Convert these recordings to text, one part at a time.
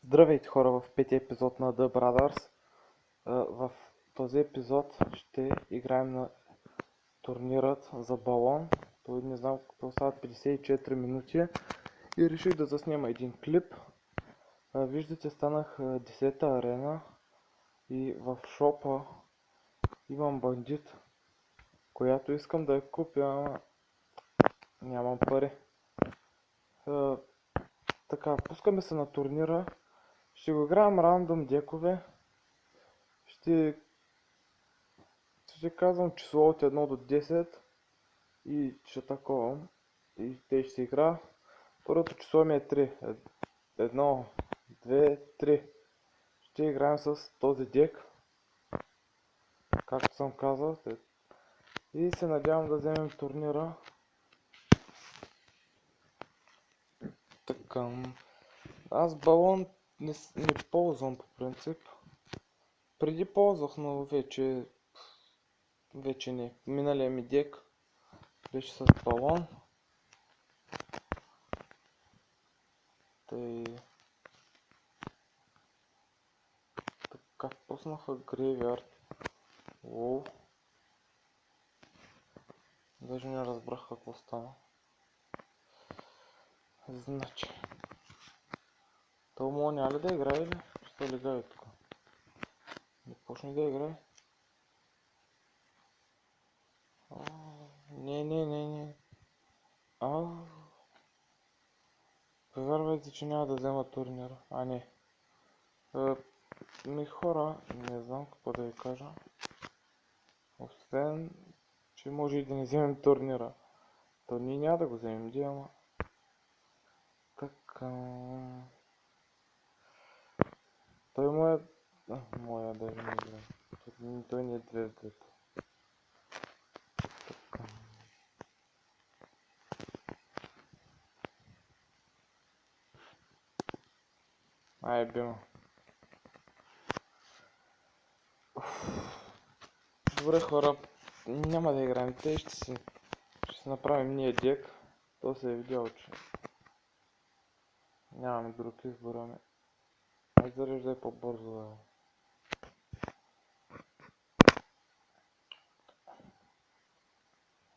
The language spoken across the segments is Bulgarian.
Здравейте хора в петия епизод на The Brothers. В този епизод ще играем на турнирът за балон. Той не знам какво стават 54 минути и реших да заснема един клип. Виждате, станах 10-та арена и в шопа имам бандит, която искам да я купя, ама нямам пари. Така, пускаме се на турнира. Ще го играем рандом декове. Ще казвам число от 1 до 10 и ще таковам и те ще игра. Първото число ми е 3. 1, 2, 3. Ще играем с този дек, както съм казал. И се надявам да вземем турнира. Така. Аз балон не ползвам по принцип. Преди ползвах, но вече не. Миналия ми дек беше с балон. Така, пуснаха Graveyard. Лоу. Даже не разбрах какво стана. Значи. Тълмо няма ли да играе или? Що ли гай тук? Не почне да играе. Не. Повярвайте, че няма да взема турнира. Не. Хора, не знам какво да ви кажа. Освен, че може и да не вземем турнира. То ние няма да го вземем, ама. Така. Той моя даже не играе. Той не е 2-2. Бима. Добре хора, няма да играем. Те ще си направим ние дек. То се е видял, че нямаме друг избор, ами. Зареждай по-бързо, да.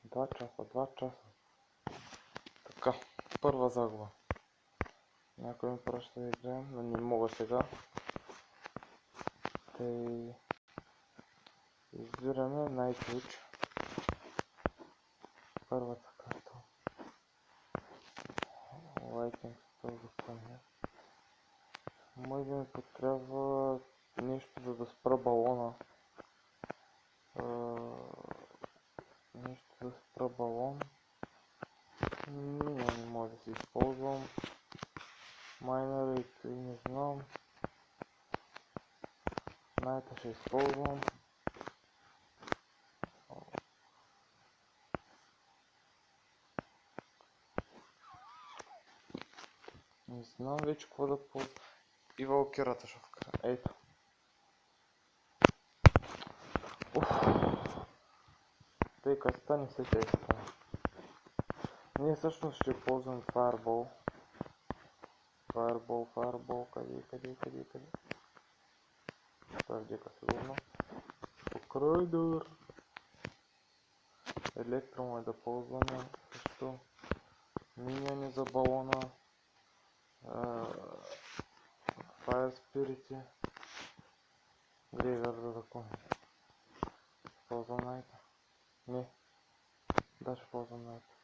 Два часа. Така, първа загуба. Някой ми праща да играем, но не мога сега. Избираме Nightwitch. Първата карта. Lightning Spell да стане. Може да ми потрябва нещо, за да спра балона. Нещо да спра балон. Не може да се използвам. Майнерите не знам. Найта ще използвам. Не знам вече какво да ползвам. И валкирата ще вкара. Ето. Тъй като стане се те изпълня. Ние всъщност ще ползвам Fireball. Fireball, къде? Това е дека сигурно. Покройдър. Електро му е да ползваме също. Миньони за балона. Fire Spirit. Graveyard за закон. Ползвам Найта. Не. Да, ще ползвам Найта.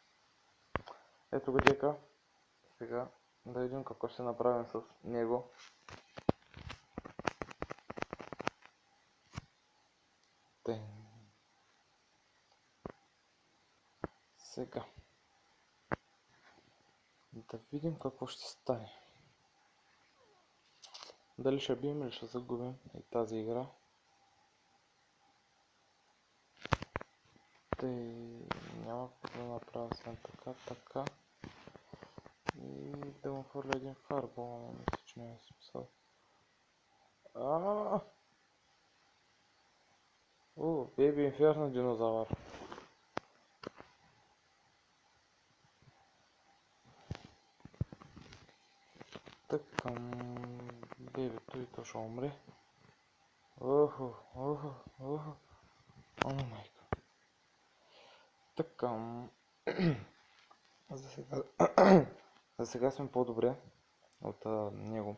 Ето го дека. Сега да видим какво ще направим с него. Сега. Да видим какво ще стане. Дали ще бием или ще загубим и тази игра. Няма какво да направя съм така. И да му хвърля един фарбол, но мисля, че няма смисъл. Бейби Инферно динозавър. Така, Бебето и то ще умре. Охо, охо, охо. О, майка. Така. За сега... За сега сме по-добре от него.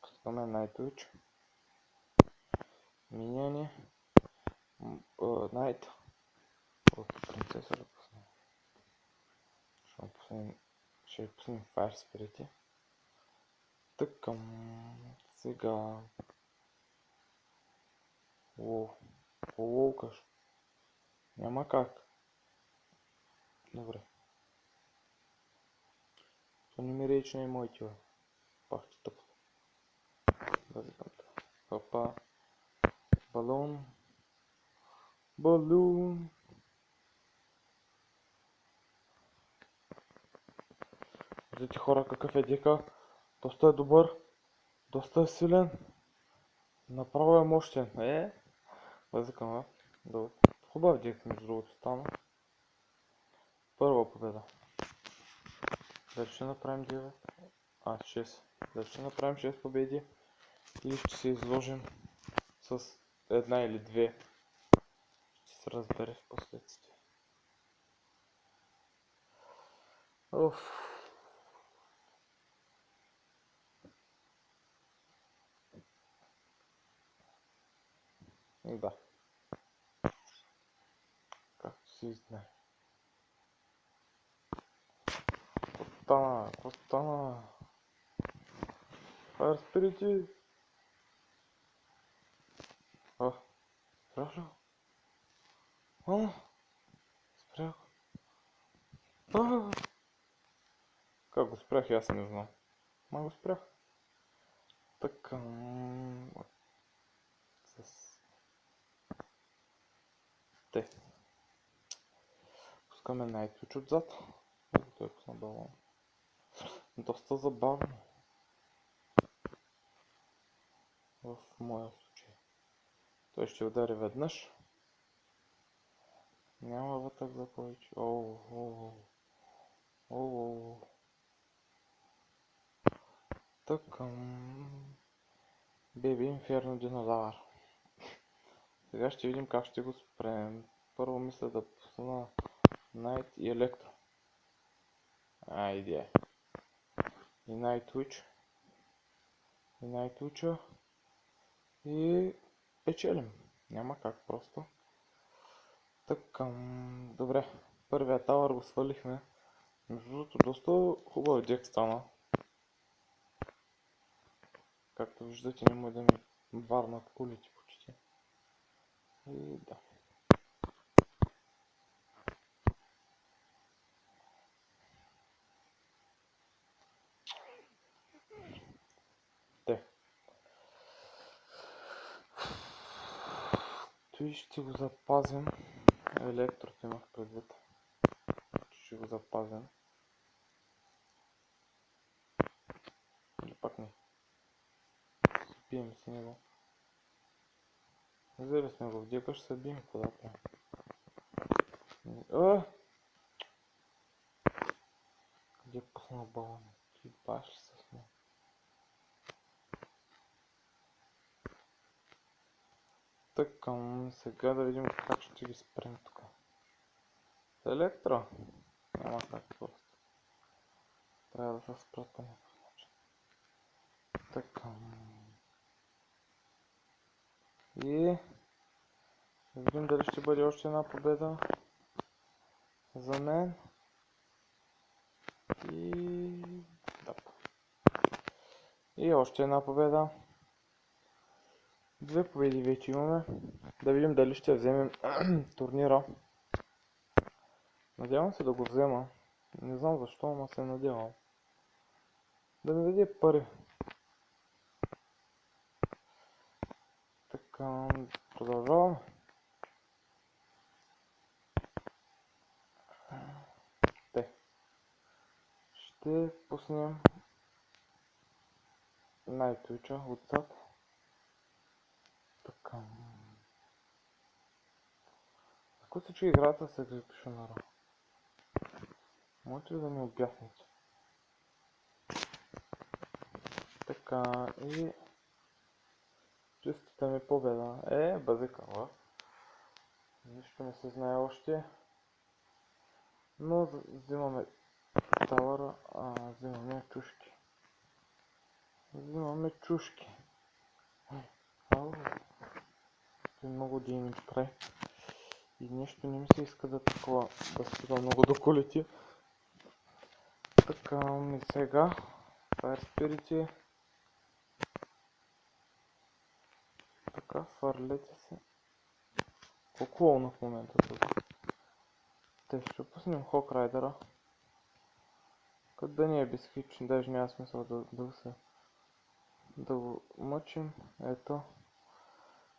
Пускаме Nightwitch. Миняне. Night. От принцеса да пуснем. Ще пуснем Fire Spirit. Така. Сега. Лоукаш. Няма как. Добре. То не ми рече на моите, бе. Пах ти тъпо. Да викам това. Хопа. Балон. Балун. Виждате хора какъв е дека. Доста е добър. Доста е силен. Направо е мощен. Да викам, а. Добре. Хубав дек между другото стана. Първа победа. Дали ще направим 9? 6. Дали ще направим 6 победи? Или ще се изложим с една или две? Ще се разбере в последствие. Оф. Да. Както си знае. Какво стана? Fire Spirit. Спрях ли? Спрях. Как го спрях, аз не знам. Ма го спрях. Така. Те. Пускаме Nightwitch отзад. Той пусна балон. Доста забавно. В моя случай. Той ще удари веднъж. Няма вътък за повече. Така. Беби Инферно динозавър. Сега ще видим как ще го спрем. Първо мисля да пусна Night и Електро. Идея. И Nightwitch. И Nightwitch. И печелим. Няма как просто. Така. Добре. Първият тавър го свалихме. Между другото доста хубав дек стана. Както виждате, не може да ми варнат кулите почти. И да. Той ще го запазим. Електрото имах предвид. Ще го запазим. Или пак не. Бием с него. Взели сме го в дека, ще се бием. Куда правим? Къде пуснал балон? Ти баш с него. Така, сега да видим как ще ги спрем тук. Електро? Няма как просто. Трябва да се спрат по някакъв начин. Така. И да видим дали ще бъде още една победа за мен. И още една победа. Две победи вече имаме. Да видим дали ще вземем турнира. Надявам се да го взема. Не знам защо, но се надявам. Да ми даде пари. Така, продължавам. Ще пуснем Nightwitch отзад. Така. Ако се че играта се запише на Ро. Можете ли да ми обясните? Така и чистата ми победа. Базикала. Нищо не се знае още. Но взимаме тавъра, взимаме чушки. Взимаме чушки. Ау, той много деймидж прави. И нещо не ми се иска да такова, да стига много до колите. Така ми сега. Fire Spirit. Така, фърлете се. Колко ловна в момента това? Те ще пуснем Хок Райдера. Като да не е безхичен, даже няма смисъл да го мъчим. Ето.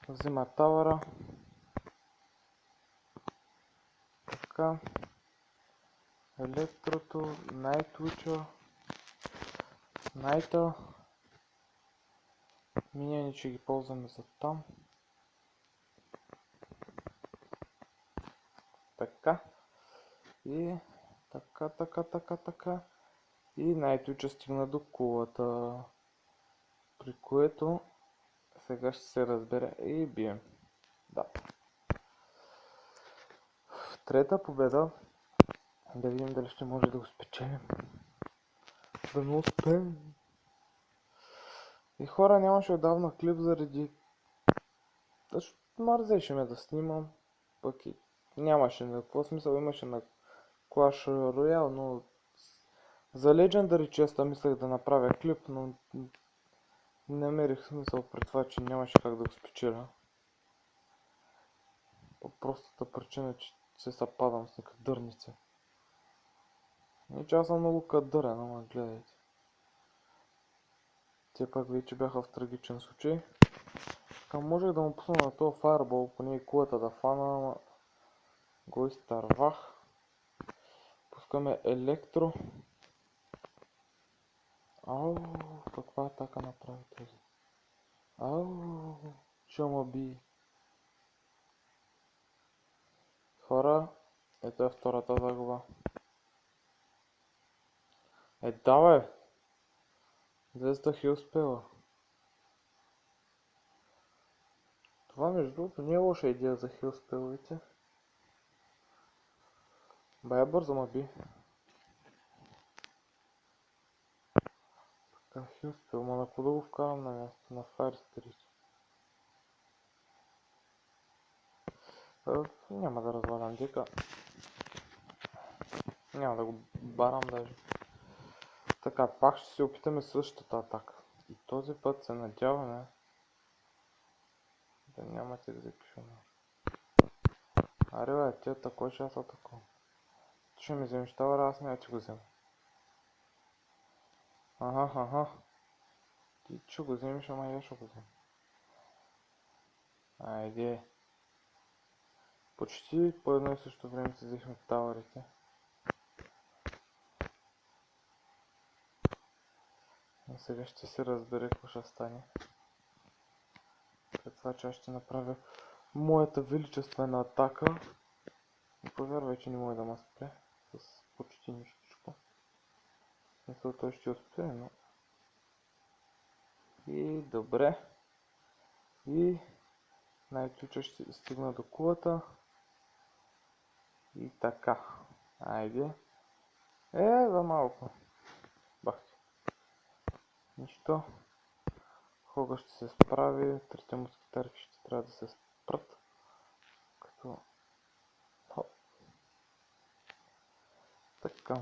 Взима тавъра. Така. Електрото, Nightwitch, Найта. Миньони ще ги ползваме за там. Така. И така. И Nightwitch стигна до кулата. При което сега ще се разбере и бием. Да. В трета победа. Да видим дали ще може да го спечелим. Да не успеем. И хора, нямаше отдавна клип заради... Защото мързеше ме да снимам. Пък и нямаше на какво смисъл, имаше на Clash Royale, но за Legendary честа мислех да направя клип, но не намерих смисъл при това, че нямаше как да го спечеля. По простата причина, че се съпадам с кадърници. Не че аз съм много кадърен, ама гледайте. Те пак вече бяха в трагичен случай. Така можех да му пусна на този Fireball, поне и кулата да фана, ама го изтървах. Пускаме електро. Ау, каква атака направи този? Ау, ще ма би. Хора, ето е втората загуба. Давай! 200 хил успела. Това между другото не е лоша идея за хил спеловете. Бая бързо ма би. Така, хил спел, ма на кого да го вкарам на място? На Fire Spirit. Няма да развалям дека. Няма да го барам даже. Така, пак ще се опитаме същата атака. И този път се надяваме да нямате execution. Аре бе, тия такой ще аз атакувам. Ти ще ми вземеш тавъра, аз няма ти го взема. Аха. Ти ще го вземеш, ама я ще го взема. Айде. Почти по едно и също време си взехме тавърите. И сега ще се разбере какво ще стане. Пред това, че аз ще направя моята величествена атака. И повярвай, че не може да ме спре с почти нищичко. В смисъл, той ще успее, но... И добре. И най-ключа ще стигна до кулата. И така. Айде. За малко. Бахти. Нищо. Хога ще се справи. Трите мускетарки ще трябва да се спрат. Като... Хоп. Така.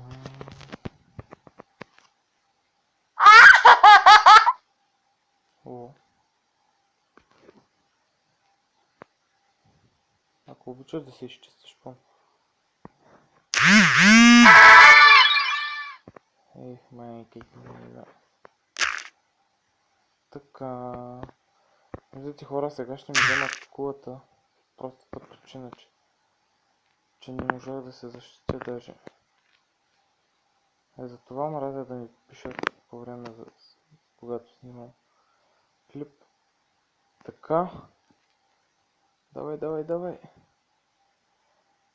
О. Ако обичаш да се изчистиш по... Майка мила. Така. Виждате хора, сега ще ми вземат кулата. Простата причина, че не можах да се защитя даже. Затова мразя да ми пишат по време, когато снимам клип. Така.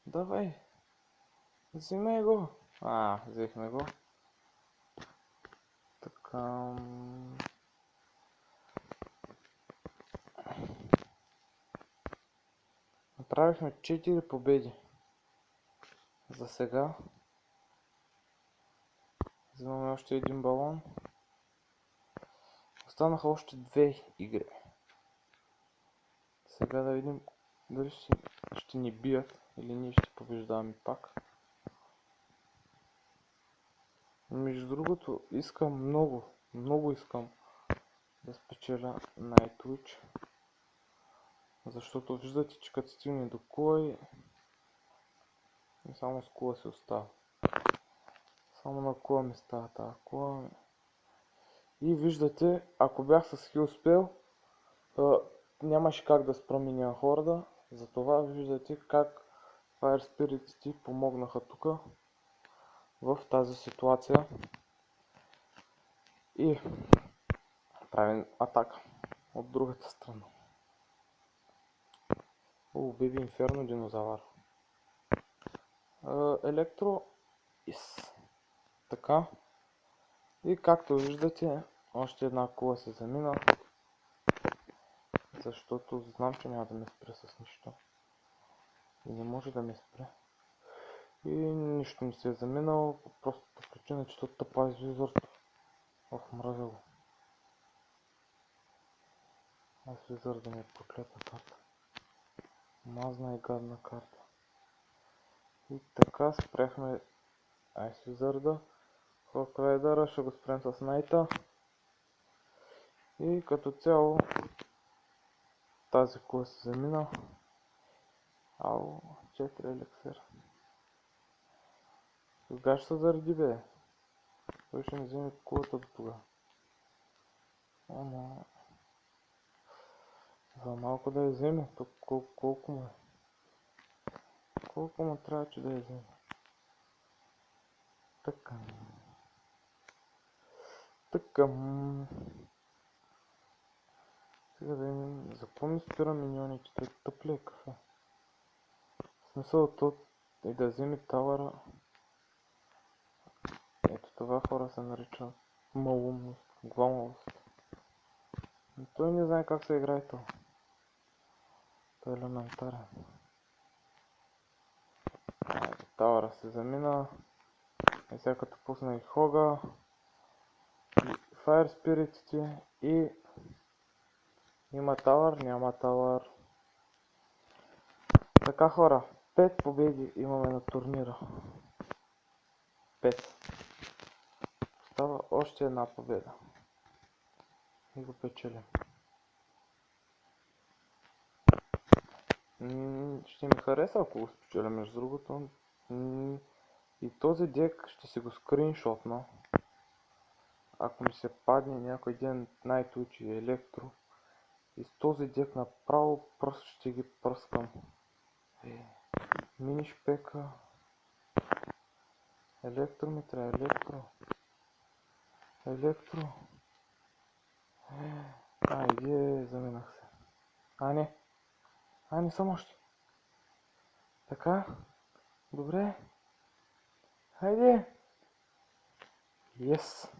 Давай. Взимай го. Взехме го. Така. Правихме 4 победи. За сега. Взимаме още един балон. Останаха още 2 игри. Сега да видим дали ще ни бият или ние ще побеждаваме пак. Между другото, искам много искам да спечеля Nightwitch. Защото виждате, че като стигне до кула и само с кула се остава. Само на кула ми става тази кула. И виждате, ако бях с хил спел, нямаше как да спра миния хорда. Затова виждате как Fire Spirit помогнаха тук в тази ситуация. И правим атака от другата страна. Беби Инферно динозавър. Електро. Така. И както виждате, още една кула се замина. Защото знам, че няма да ме спре с нищо. И не може да ме спре. И нищо не се е заминало, по простата причина, че това тъпа извизорство. Мразя го. Аз визор да ми е проклята карта. Мазна и гадна карта. И така спряхме Ice Wizard-а. Hawk Rider-а ще го спрем с Найта. И като цяло тази кула се замина. 4 еликсир. Кога ще се заради, бе? Той ще ми вземе кулата до тога. За малко да я вземе. Тук колко му е? Колко му трябва, че да я вземе? Така. Сега да видим, за какво ми спира миньоните? Той тъп ли е кафе? В смисъл то и да вземе тавъра. Ето това хора се нарича малумност, гламавост. Но той не знае как се играе това. Той е елементарен. Тавъра се замина. И сега като пусна и Хога, и Fire Spirit и има тавър, няма тавър. Така хора, 5 победи имаме на турнира. 5. Остава още една победа. И го печелим. Ще ми хареса, ако го спечеля, между другото. И този дек ще си го скриншотна. Ако ми се падне някой ден Nightwitch и Електро. И с този дек направо просто ще ги пръскам. Мини шпека. Електро ми трябва, електро. Айде, заминах се. Не съм още. Така. Добре. Хайде. Yes.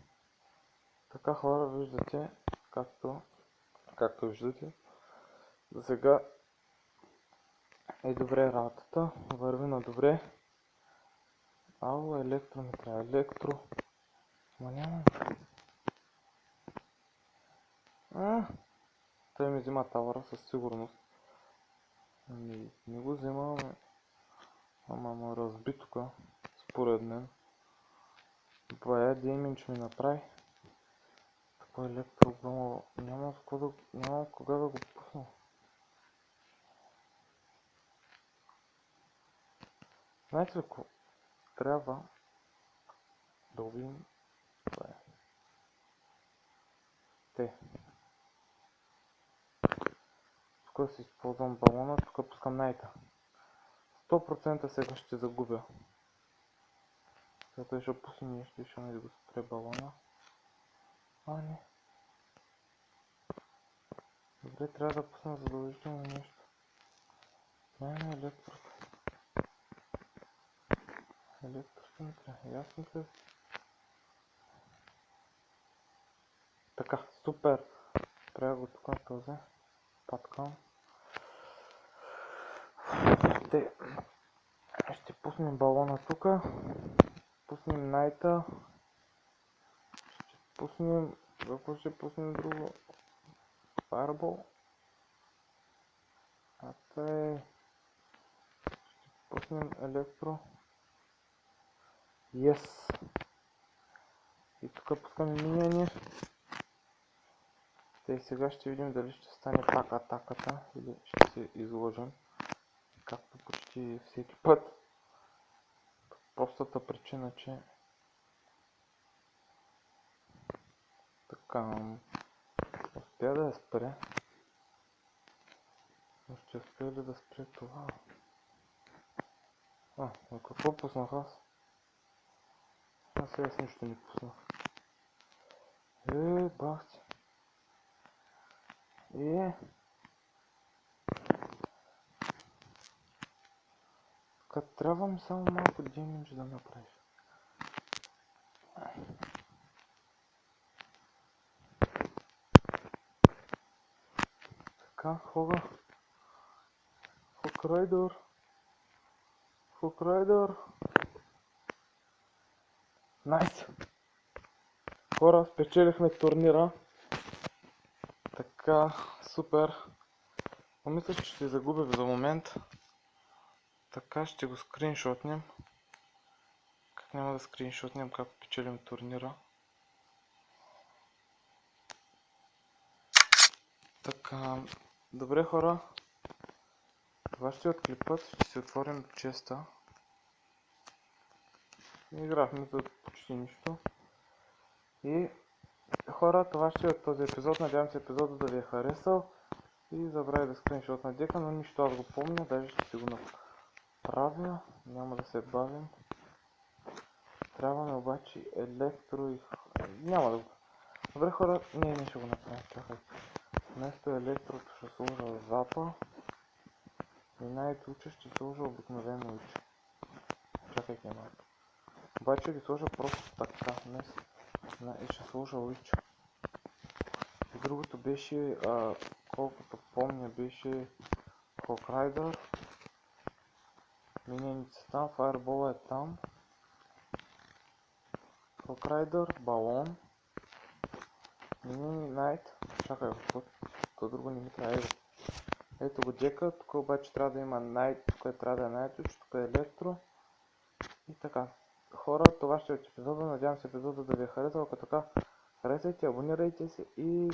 Така хора, виждате, както виждате. За сега е добре работата. Върви на добре. Електро ми трябва, електро. Ма няма. Той ми взима тавъра със сигурност. Не го взима, ама разби тука, според мен. Бая деймидж ми направи. Такова електро, няма кога да го пусна. Знаете ли какво? Трябва да убием това е. Тук си използвам балона, тук пускам Найта. 100% сега ще загубя. Зато ще пусне нещо и ще да го спре балона. Не. Добре, трябва да пусна задължително нещо. Електрото. Електрото ми трябва, ясно се. Така, супер. Трябва го тук този паткам. Тъй, ще пуснем балона тук, пуснем найта, ще пуснем, какво ще пуснем друго? Fireball. А тъй, ще пуснем електро. Yes. И тук пускаме миньони. Тъй, сега ще видим дали ще стане пак атаката или ще се изложим, както почти всеки път. Простата причина, че така успя да я спре, но ще успя ли да спре това? Но какво пуснах аз? Сега с нищо не пуснах. Бах ти. Така, трябва ми само малко демидж да направиш. Така, хога. Хокрайдър. Найс! Хора, спечелихме турнира. Така, супер. Мисля, че ще загубя за момент. Така ще го скриншотнем. Как няма да скриншотнем как печелим турнира? Така, добре хора. Това ще отклипът, ще си отворим честа. Не играхме за почти нищо. И хора, това ще е от този епизод. Надявам се епизодът да ви е харесал. И забравя да скриншот на дека, но нищо, аз го помня, даже ще си го направя. Няма да се бавим. Трябваме обаче електро и... Няма да го... Добре хора, не ще го направим, чакайте. Вместо електрото ще сложа запа. И най-туче ще сложа обикновено уче. Чакайте малко. Обаче ги сложа просто така, днес. И ще сложа уич. И другото беше, колкото помня, беше Хокрайдър. Миненици там, Fireball е там. Хокрайдър, балон. Минени найт. Чакай, то друго не ми трябва. Ето го дека, тук обаче трябва да има найт, тук трябва да е найт, тук е електро. И така. Хора, това ще е от епизода, надявам се епизода да ви е харесал, ако така харесайте, абонирайте се и